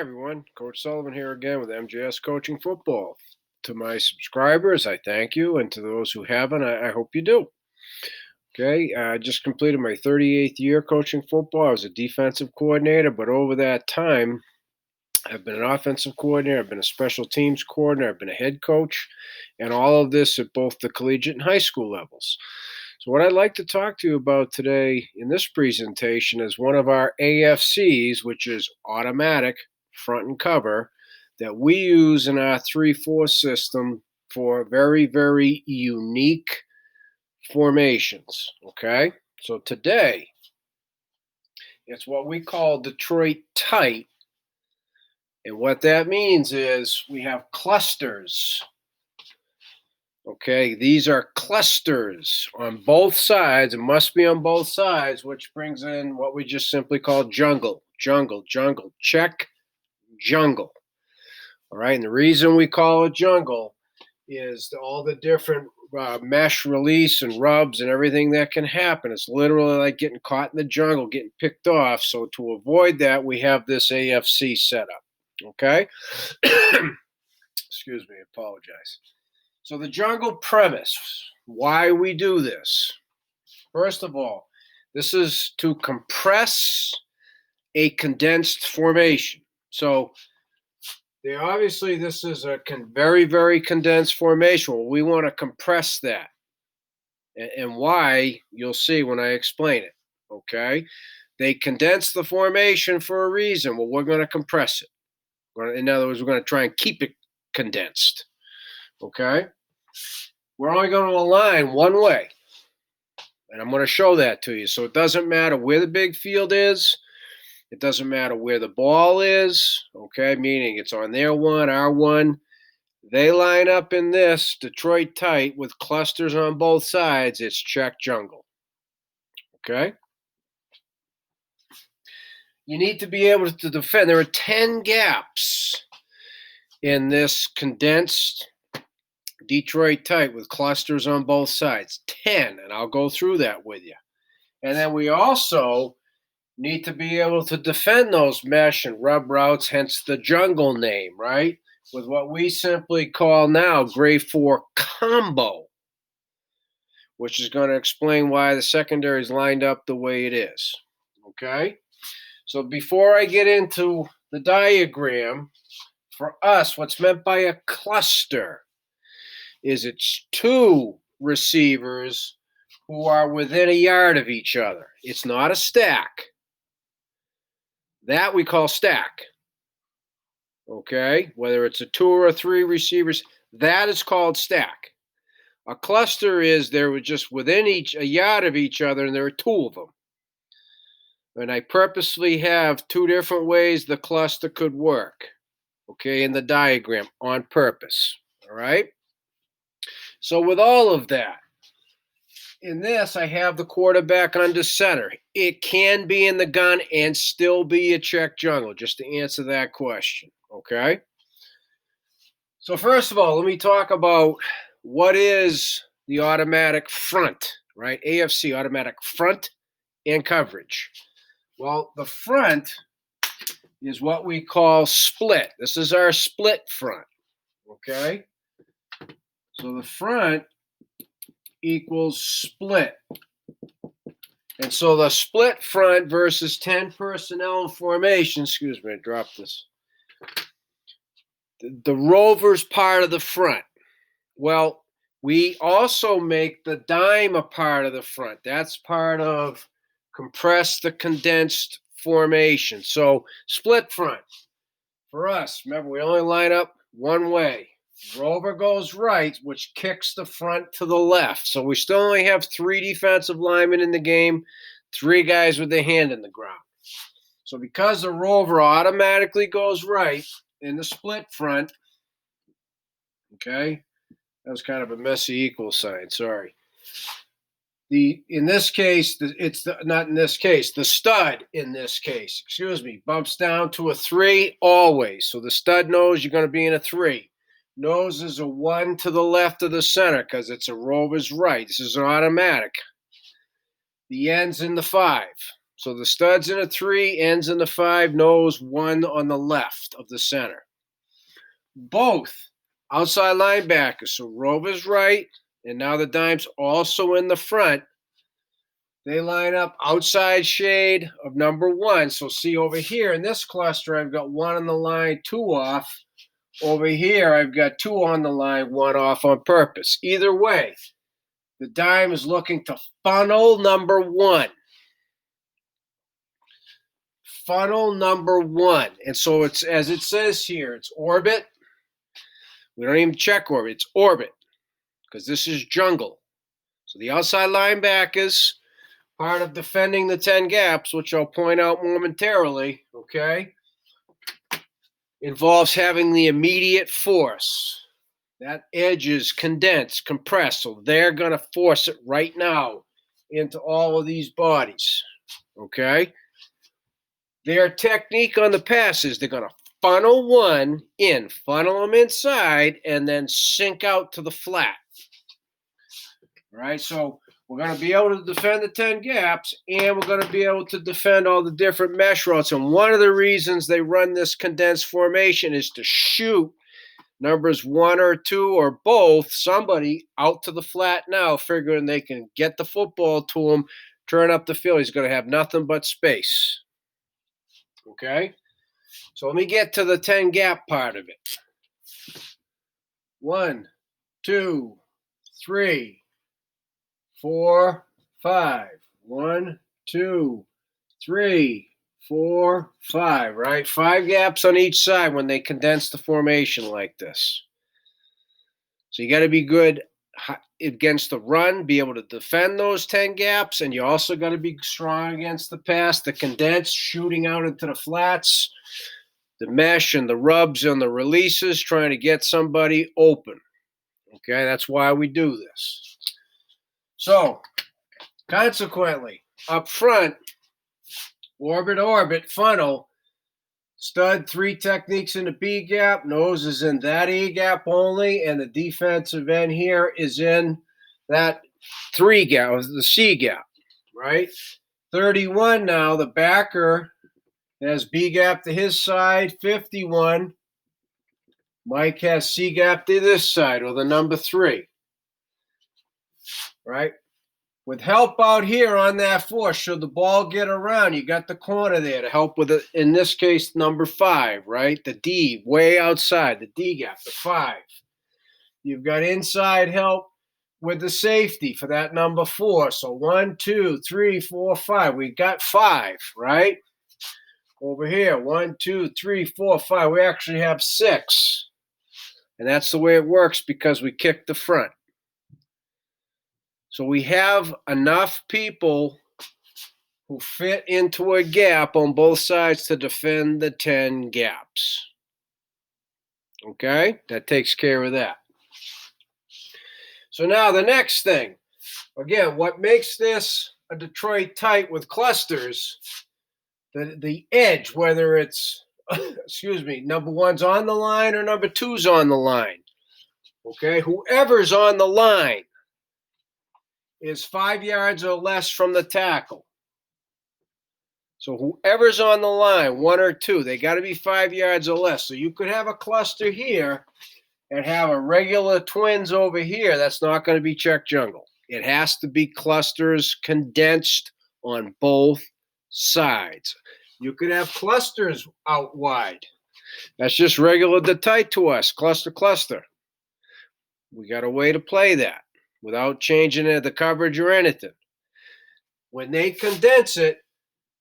Everyone, Coach Sullivan here again with MJS Coaching Football. To my subscribers, I thank you, and to those who haven't, I hope you do. Okay, I just completed my 38th year coaching football. I was a defensive coordinator, but over that time, I've been an offensive coordinator, I've been a special teams coordinator, I've been a head coach, and all of this at both the collegiate and high school levels. So, what I'd like to talk to you about today in this presentation is one of our A.F.Cs, which is automatic front and cover, that we use in our 3-4 system for very, very unique formations. Okay? So, today, it's what we call Detroit Tite. And what that means is we have clusters. Okay, these are clusters on both sides. It must be on both sides, which brings in what we just simply call jungle. Jungle, jungle, check, jungle. All right, and the reason we call it jungle is all the different mesh release and rubs and everything that can happen. It's literally like getting caught in the jungle, getting picked off. So to avoid that, we have this A.F.C set up. Okay? Excuse me, apologize. So the jungle premise, why we do this. First of all, this is to compress a condensed formation. So obviously this is a very, very condensed formation. Well, we want to compress that. And why, you'll see when I explain it. Okay? They condense the formation for a reason. Well, we're going to compress it. In other words, we're going to try and keep it condensed. Okay? We're only going to align one way. And I'm going to show that to you. So it doesn't matter where the big field is. It doesn't matter where the ball is. Okay? Meaning it's on their one, our one. They line up in this Detroit Tite with clusters on both sides. It's check jungle. Okay? You need to be able to defend. There are 10 gaps in this condensed Detroit Tite with clusters on both sides. 10, and I'll go through that with you. And then we also need to be able to defend those mesh and rub routes, hence the jungle name, right? With what we simply call now grade 4 combo, which is going to explain why the secondary is lined up the way it is. Okay? So before I get into the diagram, for us, what's meant by a cluster is it's two receivers who are within a yard of each other. It's not a stack. That we call stack. Okay? Whether it's a 2 or 3 receivers, that is called stack. A cluster is they're just within a yard of each other, and there are 2 of them. And I purposely have 2 different ways the cluster could work, okay, in the diagram on purpose, all right? So with all of that, in this, I have the quarterback under center. It can be in the gun and still be a check jungle, just to answer that question, okay? So first of all, let me talk about what is the automatic front, right? A.F.C, automatic front and coverage. Well, the front is what we call split. This is our split front, okay? So the front equals split. And so the split front versus 10 personnel formation, excuse me, I dropped this. The rover's part of the front. Well, we also make the dime a part of the front. That's part of compress the condensed formation. So split front. For us, remember, we only line up one way. Rover goes right, which kicks the front to the left. So we still only have 3 defensive linemen in the game, 3 guys with their hand in the ground. So because the rover automatically goes right in the split front, okay, that was kind of a messy equal sign, sorry. In this case, not in this case, the stud in this case, bumps down to a 3 always. So the stud knows you're going to be in a 3. Nose is a 1 to the left of the center because it's a rover's right. This is an automatic. The end's in the 5. So the stud's in a 3, ends in the 5, nose 1 on the left of the center. Both outside linebackers. So Rover's right, and now the dime's also in the front. They line up outside shade of number 1. So see over here in this cluster, I've got 1 on the line, 2 off. Over here, I've got 2 on the line, 1 off on purpose. Either way, the dime is looking to funnel number 1. Funnel number 1. And so it's, as it says here, it's orbit. We don't even check orbit. It's orbit because this is jungle. So the outside linebackers, part of defending the 10 gaps, which I'll point out momentarily, okay, involves having the immediate force. That edge is condensed, compressed, so they're going to force it right now into all of these bodies, okay? Their technique on the pass is they're going to funnel 1 in, funnel them inside, and then sink out to the flat. All right, so we're going to be able to defend the 10 gaps, and we're going to be able to defend all the different mesh routes. And one of the reasons they run this condensed formation is to shoot numbers 1 or 2 or both, somebody out to the flat now, figuring they can get the football to him, turn up the field. He's going to have nothing but space. Okay? So let me get to the 10 gap part of it. 1, 2, 3, 4, 5. 1, 2, 3, 4, 5, right? 5 gaps on each side when they condense the formation like this. So you got to be good against the run, be able to defend those 10 gaps, and you also got to be strong against the pass, the condense, shooting out into the flats, the mesh and the rubs and the releases, trying to get somebody open. Okay, that's why we do this. So, consequently, up front, orbit, funnel, stud 3 techniques in the B gap, nose is in that E gap only, and the defensive end here is in that 3 gap, the C gap, right? 31 now, the backer has B gap to his side. 51, Mike has C gap to this side, or the number 3, right? With help out here on that 4, should the ball get around, you got the corner there to help with it. In this case, number 5, right? The D, way outside, the D gap, the 5. You've got inside help with the safety for that number 4. So 1, 2, 3, 4, 5. We got 5, right? Over here, 1, 2, 3, 4, 5. We actually have 6. And that's the way it works because we kick the front. So we have enough people who fit into a gap on both sides to defend the 10 gaps. Okay? That takes care of that. So now the next thing. Again, what makes this a Detroit Tite with clusters, the edge, whether it's, excuse me, number 1's on the line or number 2's on the line. Okay? Whoever's on the line is 5 yards or less from the tackle. So whoever's on the line, 1 or 2, they got to be 5 yards or less. So you could have a cluster here and have a regular twins over here. That's not going to be check jungle. It has to be clusters condensed on both sides. You could have clusters out wide. That's just regular Tite to us, cluster. We got a way to play that without changing the coverage or anything. When they condense it,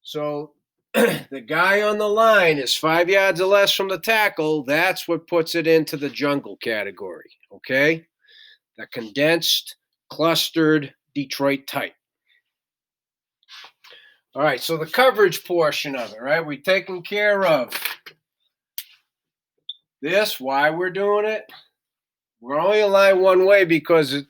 so the guy on the line is 5 yards or less from the tackle, that's what puts it into the jungle category, okay? The condensed, clustered Detroit Tite. All right, so the coverage portion of it, right? We're taking care of this, why we're doing it. We're only aligned one way because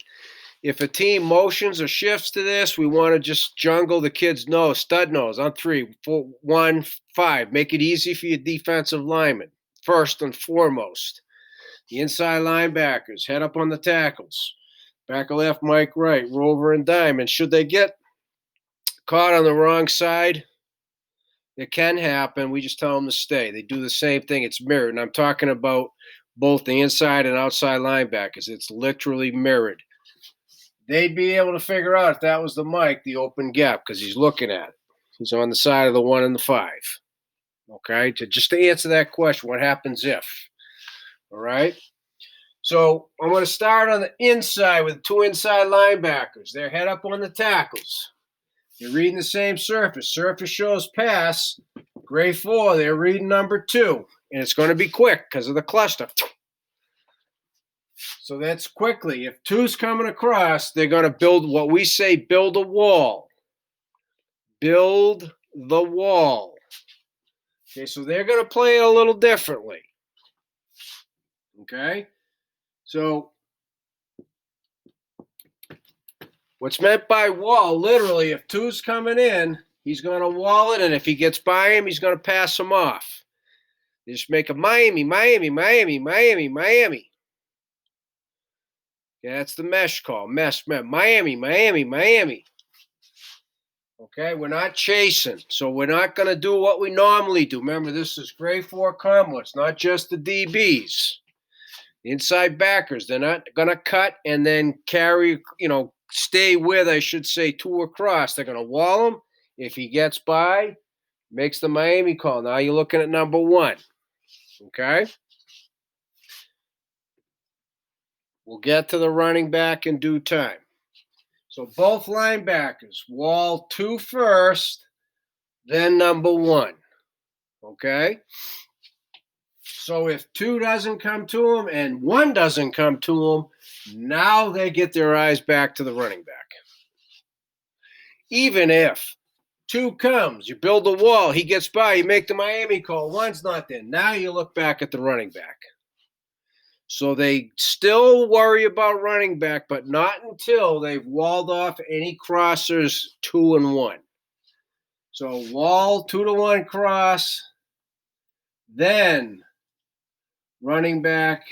if a team motions or shifts to this, we want to just jungle the kid's nose, stud nose on 3, 4, 1, 5. Make it easy for your defensive linemen, first and foremost. The inside linebackers, head up on the tackles. Back left, Mike right, Rover and dime. And should they get caught on the wrong side, It can happen. We just tell them to stay. They do the same thing. It's mirrored. And I'm talking about both the inside and outside linebackers. It's literally mirrored. They'd be able to figure out if that was the Mike, the open gap, because he's looking at it. He's on the side of the 1 and the 5. Okay? Just to answer that question, what happens if? All right? So I'm going to start on the inside with 2 inside linebackers. They're head up on the tackles. They're reading the same surface. Surface shows pass. Gray 4, they're reading number 2. And it's going to be quick because of the cluster. So that's quickly. If 2's coming across, they're going to build what we say, build a wall. Build the wall. Okay, so they're going to play it a little differently. Okay? So what's meant by wall, literally, if 2's coming in, he's going to wall it, and if he gets by him, he's going to pass him off. They just make a Miami, Miami, Miami, Miami, Miami. Yeah, that's the mesh call. Miami, Miami, Miami. Okay, we're not chasing, so we're not going to do what we normally do. Remember, this is grade 4 combo. It's not just the DBs. The inside backers, they're not going to cut and then carry, stay with, I should say, 2 across. They're going to wall him. If he gets by, makes the Miami call. Now you're looking at number 1. Okay? We'll get to the running back in due time. So both linebackers wall 2 first, then number 1. Okay? So if 2 doesn't come to him and 1 doesn't come to him, now they get their eyes back to the running back. Even if 2 comes, you build a wall, he gets by, you make the Miami call, 1's not there. Now you look back at the running back. So they still worry about running back, but not until they've walled off any crossers 2 and 1. So wall 2 to 1 cross, then running back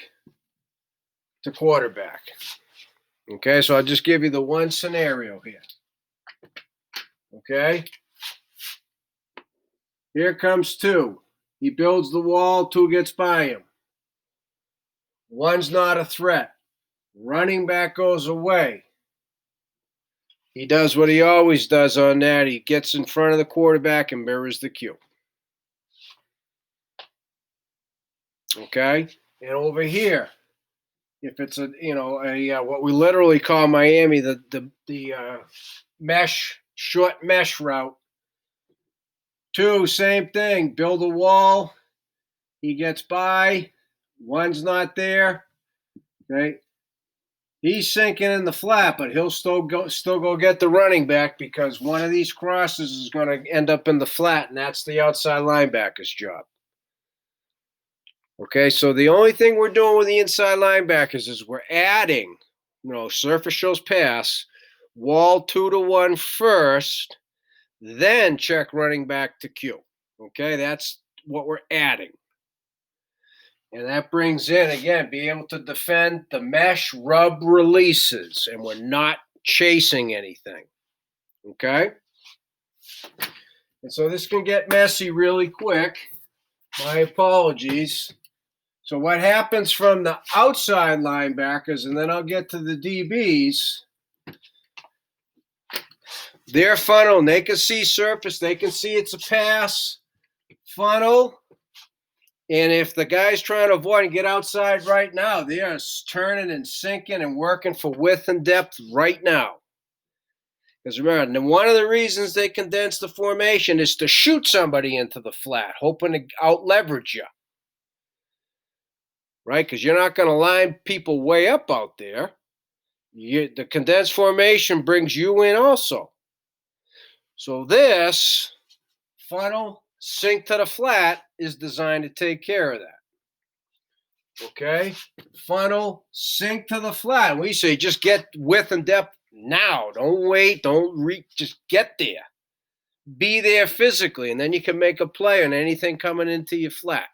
to quarterback. Okay, so I'll just give you the one scenario here. Okay? Here comes 2. He builds the wall, 2 gets by him. 1's not a threat. Running back goes away. He does what he always does on that. He gets in front of the quarterback and mirrors the cue. Okay? And over here, if it's a what we literally call Miami, the mesh, short mesh route. 2, same thing. Build a wall. He gets by. 1's not there. Okay. He's sinking in the flat, but he'll still go get the running back because one of these crosses is going to end up in the flat, and that's the outside linebacker's job. Okay, so the only thing we're doing with the inside linebackers is we're adding, surface shows pass, wall 2 to 1 first, then check running back to Q. Okay, that's what we're adding. And that brings in, again, being able to defend the mesh rub releases, and we're not chasing anything. Okay? And so this can get messy really quick. My apologies. So what happens from the outside linebackers, and then I'll get to the DBs, they're funnel, and they can see surface. They can see it's a pass, funnel. And if the guy's trying to avoid and get outside right now, they are turning and sinking and working for width and depth right now. Because remember, one of the reasons they condense the formation is to shoot somebody into the flat, hoping to out-leverage you. Right? Because you're not going to line people way up out there. The condensed formation brings you in also. So this funnel, sink to the flat is designed to take care of that. Okay? Funnel, sink to the flat. We say just get width and depth now. Don't wait. Just get there. Be there physically, and then you can make a play on anything coming into your flat.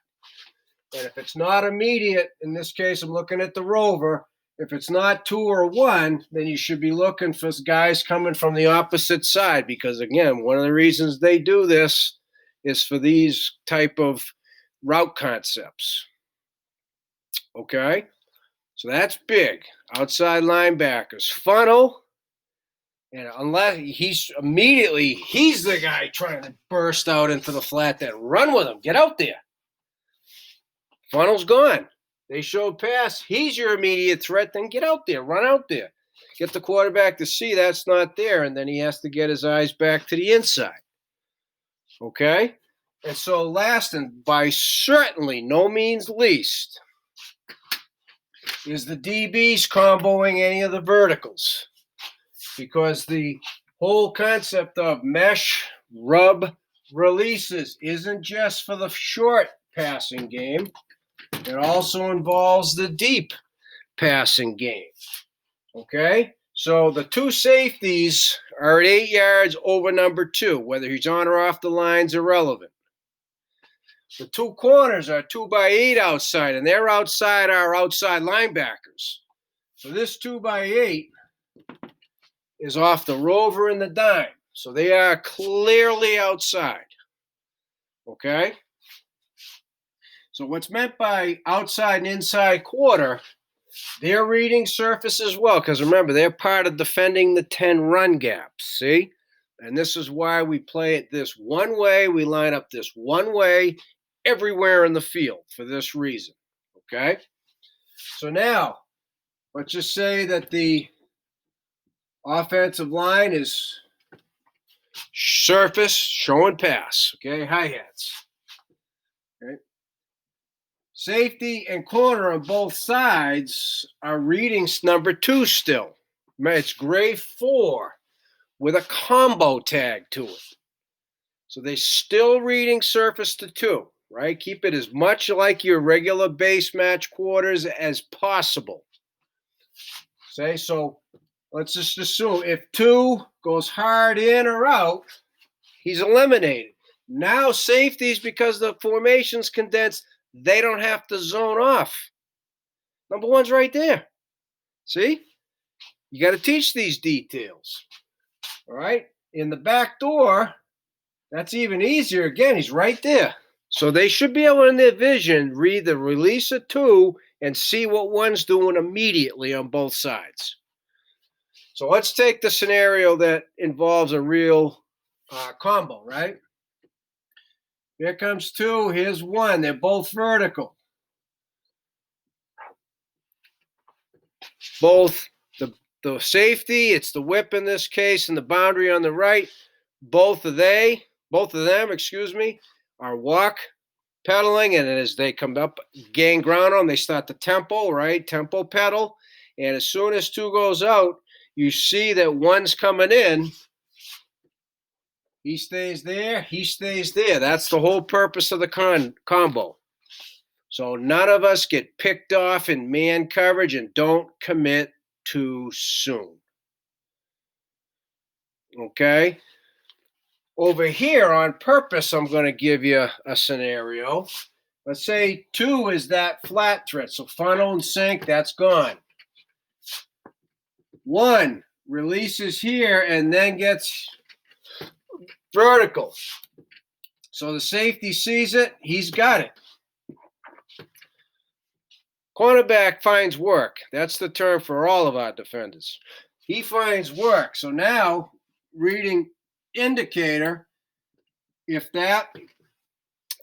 And if it's not immediate, in this case, I'm looking at the rover. If it's not 2 or 1, then you should be looking for guys coming from the opposite side because, again, one of the reasons they do this is for these type of route concepts. Okay? So that's big. Outside linebackers. Funnel. And unless he's the guy trying to burst out into the flat, then run with him. Get out there. Funnel's gone. They showed pass. He's your immediate threat. Then get out there. Run out there. Get the quarterback to see that's not there. And then he has to get his eyes back to the inside. Okay? And so last and by certainly no means least is the DBs comboing any of the verticals. Because the whole concept of mesh, rub, releases isn't just for the short passing game. It also involves the deep passing game. Okay? So the two safeties are at 8 yards over number 2. Whether he's on or off the line's irrelevant. The two corners are 2 by 8 outside, and their outside are outside linebackers. So this 2 by 8 is off the rover and the dime. So they are clearly outside. Okay? So what's meant by outside and inside quarter, they're reading surface as well. Because remember, they're part of defending the 10 run gaps. See? And this is why we play it this one way. We line up this one way everywhere in the field for this reason. Okay? So now, let's just say that the offensive line is surface, show and pass. Okay, hi-hats. Okay. Safety and corner on both sides are reading number 2 still. It's gray 4 with a combo tag to it. So they're still reading surface to 2, right? Keep it as much like your regular base match quarters as possible. Say, so let's just assume if 2 goes hard in or out, he's eliminated. Now safeties, because the formation's condensed, they don't have to zone off. Number 1's right there. See? You got to teach these details. All right? In the back door, that's even easier. Again, he's right there. So they should be able in their vision read the release of 2 and see what 1's doing immediately on both sides. So let's take the scenario that involves a real combo, right? Here comes 2, here's 1. They're both vertical. Both the safety, it's the whip in this case, and the boundary on the right, both of them, are walk pedaling, and as they come up, gain ground on, they start the tempo, right? Tempo pedal. And as soon as 2 goes out, you see that 1's coming in. He stays there. He stays there. That's the whole purpose of the combo. So none of us get picked off in man coverage and don't commit too soon. Okay? Over here, on purpose, I'm going to give you a scenario. Let's say 2 is that flat threat. So funnel and sink, that's gone. 1 releases here and then gets vertical. So the safety sees it. He's got it. Cornerback finds work. That's the term for all of our defenders. He finds work. So now, reading indicator, if that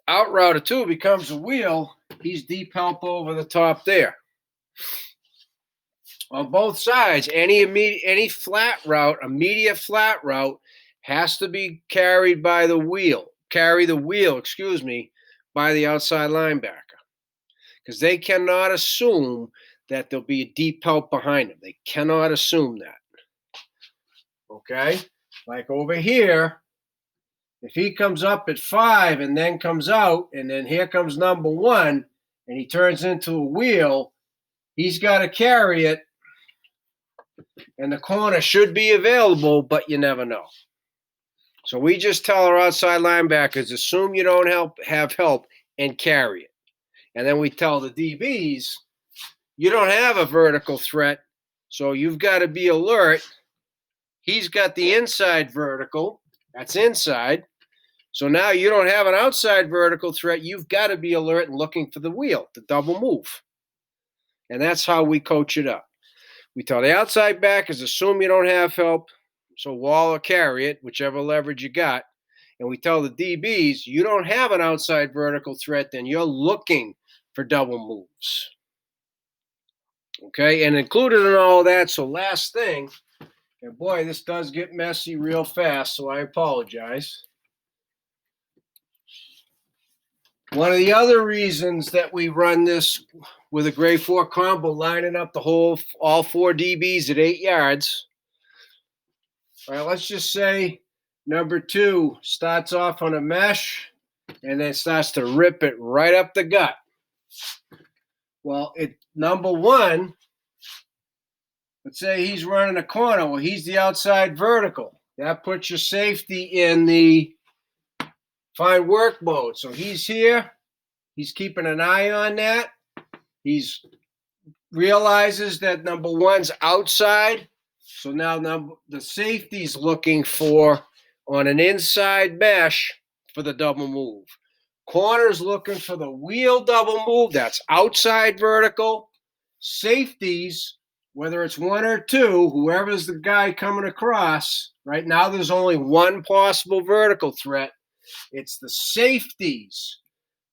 out route of 2 becomes a wheel, he's deep help over the top there. On both sides, any flat route, immediate flat route, has to be carried by the wheel. By the outside linebacker. Because they cannot assume that there'll be a deep help behind him. They cannot assume that. Okay? Like over here, if he comes up at 5 and then comes out, and then here comes number 1, and he turns into a wheel, he's got to carry it, and the corner should be available, but you never know. So we just tell our outside linebackers, assume you don't have help and carry it. And then we tell the DBs, you don't have a vertical threat, so you've got to be alert. He's got the inside vertical. That's inside. So now you don't have an outside vertical threat. You've got to be alert and looking for the wheel, the double move. And that's how we coach it up. We tell the outside backers, assume you don't have help, so wall or carry it, whichever leverage you got. And we tell the DBs, you don't have an outside vertical threat, then you're looking for double moves. Okay, and included in all that, so last thing, and boy, this does get messy real fast, so I apologize. One of the other reasons that we run this with a grade 4 combo, lining up all 4 DBs at 8 yards. All right, let's just say number 2 starts off on a mesh and then starts to rip it right up the gut. Well, number 1, let's say he's running a corner. Well, he's the outside vertical. That puts your safety in the find work mode. So he's here. He's keeping an eye on that. He's realizes that number 1's outside. So now the safety's looking for on an inside mesh for the double move. Corner's looking for the wheel double move. That's outside vertical. Safeties, whether it's 1 or 2, whoever's the guy coming across, right now there's only 1 possible vertical threat. It's the safeties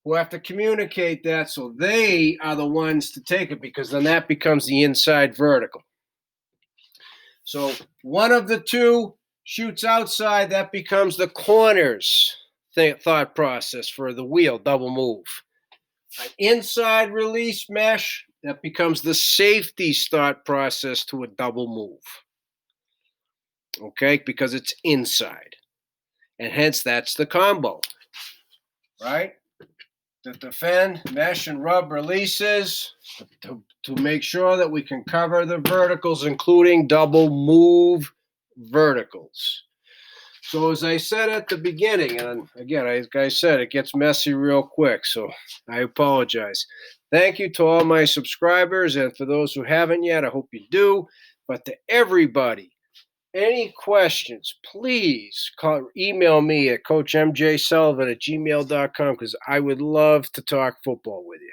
who have to communicate that, so they are the ones to take it, because then that becomes the inside vertical. So one of the 2 shoots outside, that becomes the corner's thought process for the wheel double move. An inside release mesh, that becomes the safety's thought process to a double move. Okay, because it's inside. And hence that's the combo. Right? To defend, mesh, and rub releases to make sure that we can cover the verticals, including double move verticals. So as I said at the beginning, and again, like I said, it gets messy real quick, so I apologize. Thank you to all my subscribers, and for those who haven't yet, I hope you do. But to everybody, any questions, please email me at coachmjsullivan@gmail.com, because I would love to talk football with you.